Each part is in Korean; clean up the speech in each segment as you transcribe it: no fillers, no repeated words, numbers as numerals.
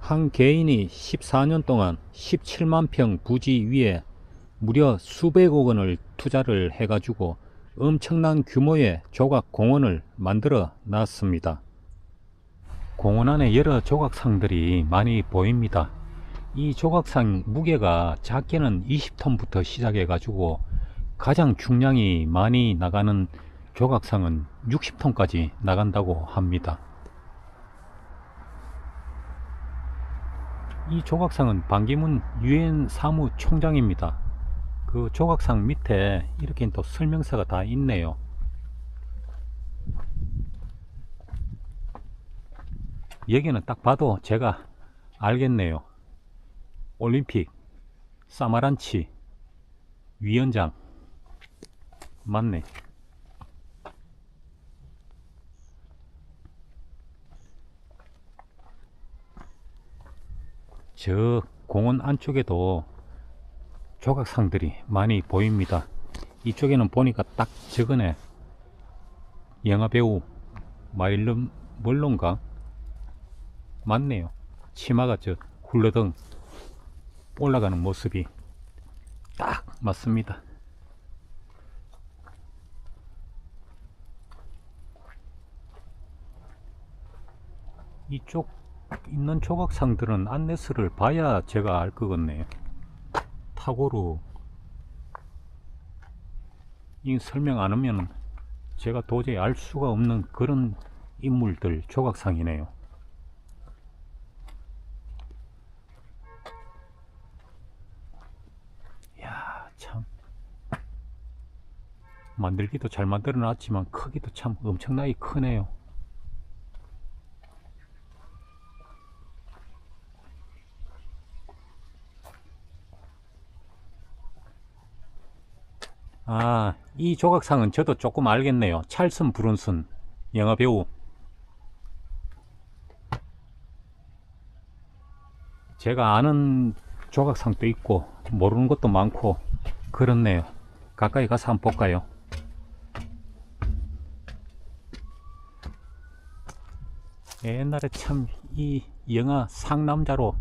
한 개인이 14년 동안 17만 평 부지 위에 무려 수백억 원을 투자를 해가지고 엄청난 규모의 조각 공원을 만들어 놨습니다. 공원 안에 여러 조각상들이 많이 보입니다. 이 조각상 무게가 작게는 20톤부터 시작해 가지고 가장 중량이 많이 나가는 조각상은 60톤까지 나간다고 합니다. 이 조각상은 반기문 유엔 사무총장입니다. 그 조각상 밑에 이렇게 또 설명서가 다 있네요. 여기는 딱 봐도 제가 알겠네요. 올림픽 사마란치 위원장 맞네. 저 공원 안쪽에도 조각상들이 많이 보입니다. 이쪽에는 보니까 딱 저거네. 영화배우 마릴린 먼로인가? 맞네요. 치마가 저 훌러덩 올라가는 모습이 딱 맞습니다. 이쪽 있는 조각상들은 안내서를 봐야 제가 알 것 같네요. 탁오르 이 설명 안 하면 제가 도저히 알 수가 없는 그런 인물들 조각상이네요. 이야, 참 만들기도 잘 만들어 놨지만 크기도 참 엄청나게 크네요. 아, 이 조각상은 저도 조금 알겠네요. 찰슨 브룬슨 영화배우. 제가 아는 조각상도 있고 모르는 것도 많고 그렇네요. 가까이 가서 한번 볼까요? 옛날에 참 이 영화 상남자로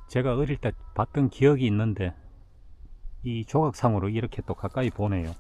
제가 어릴 때 봤던 기억이 있는데 이 조각상으로 이렇게 또 가까이 보네요.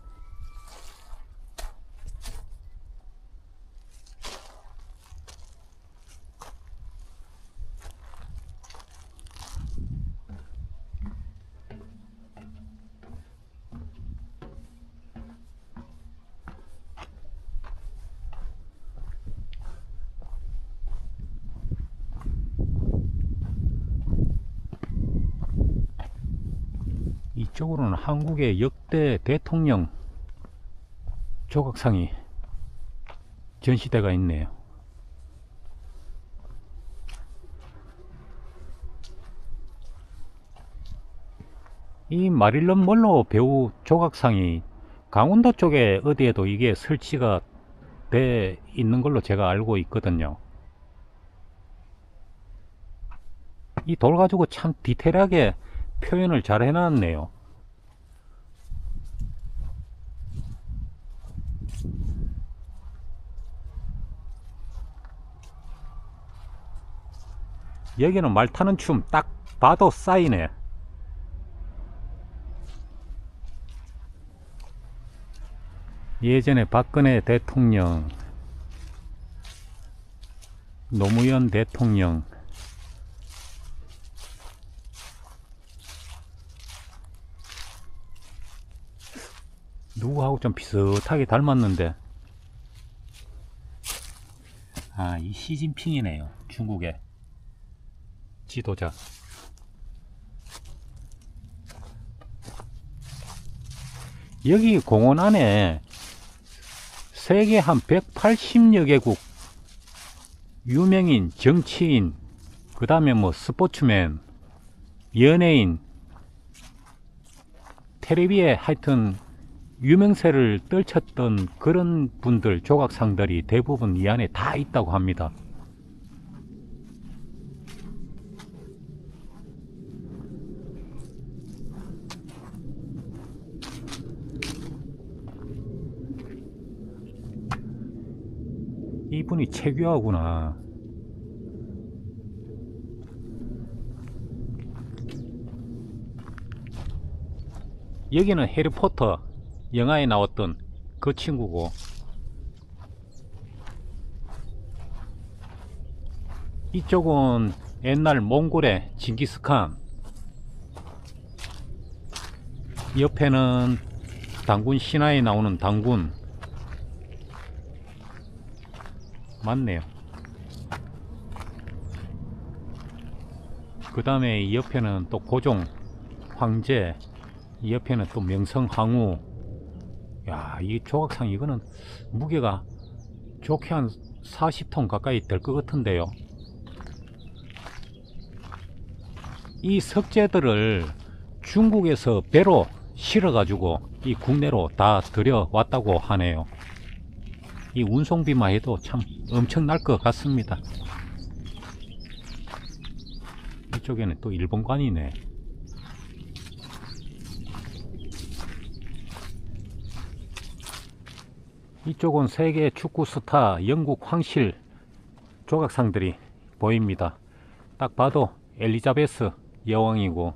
이쪽으로는 한국의 역대 대통령 조각상이 전시대가 있네요. 이 마릴린 먼로 배우 조각상이 강원도 쪽에 어디에도 이게 설치가 돼 있는 걸로 제가 알고 있거든요. 이 돌 가지고 참 디테일하게 표현을 잘 해놨네요. 여기는 말 타는 춤 딱 봐도 싸이네. 예전에 박근혜 대통령, 노무현 대통령, 누구하고 좀 비슷하게 닮았는데, 아, 이 시진핑이네요. 중국의 지도자. 여기 공원 안에 세계 한 180여 개국 유명인, 정치인, 그 다음에 뭐 스포츠맨, 연예인, 텔레비에 하여튼 유명세를 떨쳤던 그런 분들 조각상들이 대부분 이 안에 다 있다고 합니다. 이분이 채교하구나. 여기는 해리포터 영화에 나왔던 그 친구고, 이쪽은 옛날 몽골의 징기스칸, 옆에는 당군 신화에 나오는 당군 맞네요. 그 다음에 이 옆에는 또 고종 황제, 이 옆에는 또 명성 항우. 야, 이 조각상 이거는 무게가 좋게 한 40톤 가까이 될 것 같은데요. 이 석재들을 중국에서 배로 실어 가지고 이 국내로 다 들여왔다고 하네요. 이 운송비만 해도 참 엄청날 것 같습니다. 이쪽에는 또 일본관이네. 이쪽은 세계 축구 스타 영국 황실 조각상들이 보입니다. 딱 봐도 엘리자베스 여왕이고,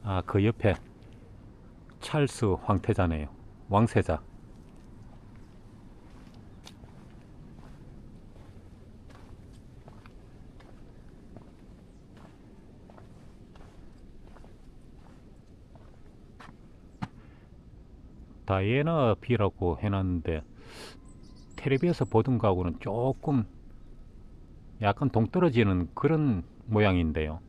아, 그 옆에 찰스 황태자네요. 왕세자. 다이애나 비라고 해놨는데 텔레비에서 보던 거하고는 조금 약간 동떨어지는 그런 모양인데요.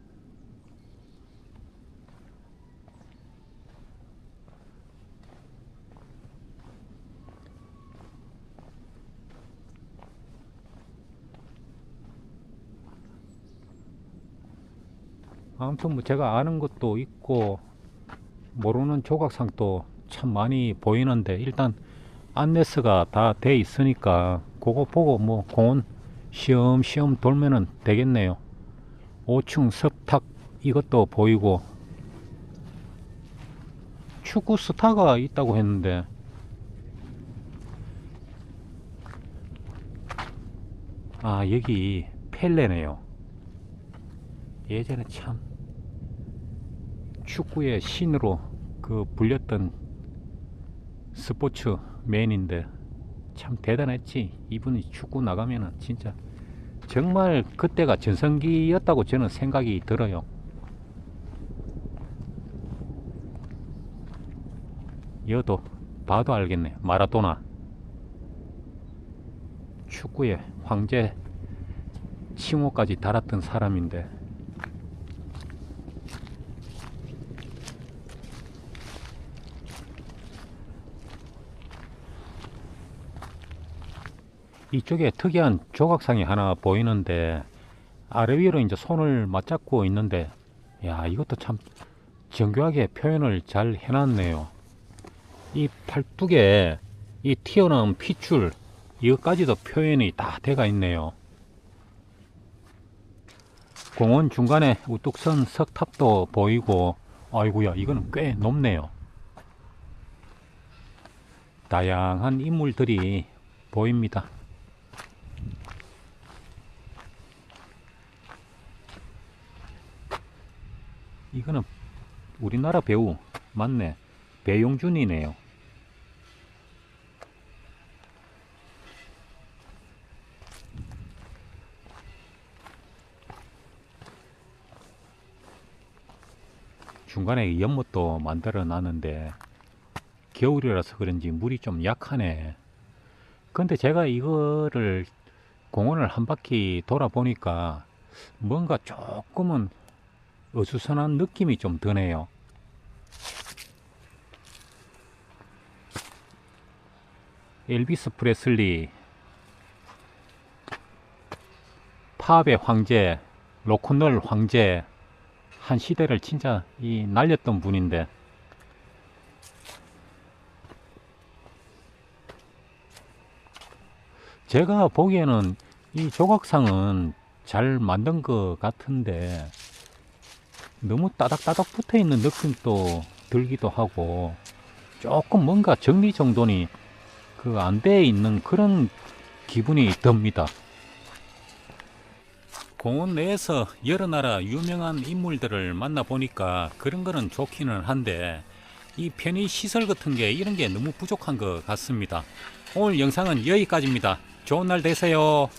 아무튼 뭐 제가 아는 것도 있고 모르는 조각상도 참 많이 보이는데, 일단 안내서가 다 돼 있으니까 그거 보고 뭐 공원 시험시험 돌면은 되겠네요. 5층 석탁 이것도 보이고, 축구 스타가 있다고 했는데, 아, 여기 펠레네요. 예전에 참 축구의 신으로 그 불렸던 스포츠맨인데 참 대단했지. 이분이 축구 나가면은 진짜 정말 그때가 전성기였다고 저는 생각이 들어요. 여도 봐도 알겠네. 마라도나 축구의 황제 칭호까지 달았던 사람인데, 이쪽에 특이한 조각상이 하나 보이는데 아래 위로 이제 손을 맞잡고 있는데, 야, 이것도 참 정교하게 표현을 잘 해놨네요. 이 팔뚝에 이 튀어나온 핏줄 이것까지도 표현이 다 돼가 있네요. 공원 중간에 우뚝 선 석탑도 보이고, 아이고야, 이거는 꽤 높네요. 다양한 인물들이 보입니다. 이거는 우리나라 배우 맞네. 배용준이네요. 중간에 연못도 만들어 놨는데 겨울이라서 그런지 물이 좀 약하네. 근데 제가 이거를 공원을 한 바퀴 돌아보니까 뭔가 조금은 어수선한 느낌이 좀 드네요. 엘비스 프레슬리, 팝의 황제, 로큰롤 황제, 한 시대를 진짜 날렸던 분인데, 제가 보기에는 이 조각상은 잘 만든 것 같은데 너무 따닥따닥 붙어 있는 느낌도 들기도 하고, 조금 뭔가 정리정돈이 그 안 돼 있는 그런 기분이 듭니다. 공원 내에서 여러 나라 유명한 인물들을 만나보니까 그런 거는 좋기는 한데 이 편의 시설 같은 게 이런 게 너무 부족한 것 같습니다. 오늘 영상은 여기까지입니다. 좋은 날 되세요.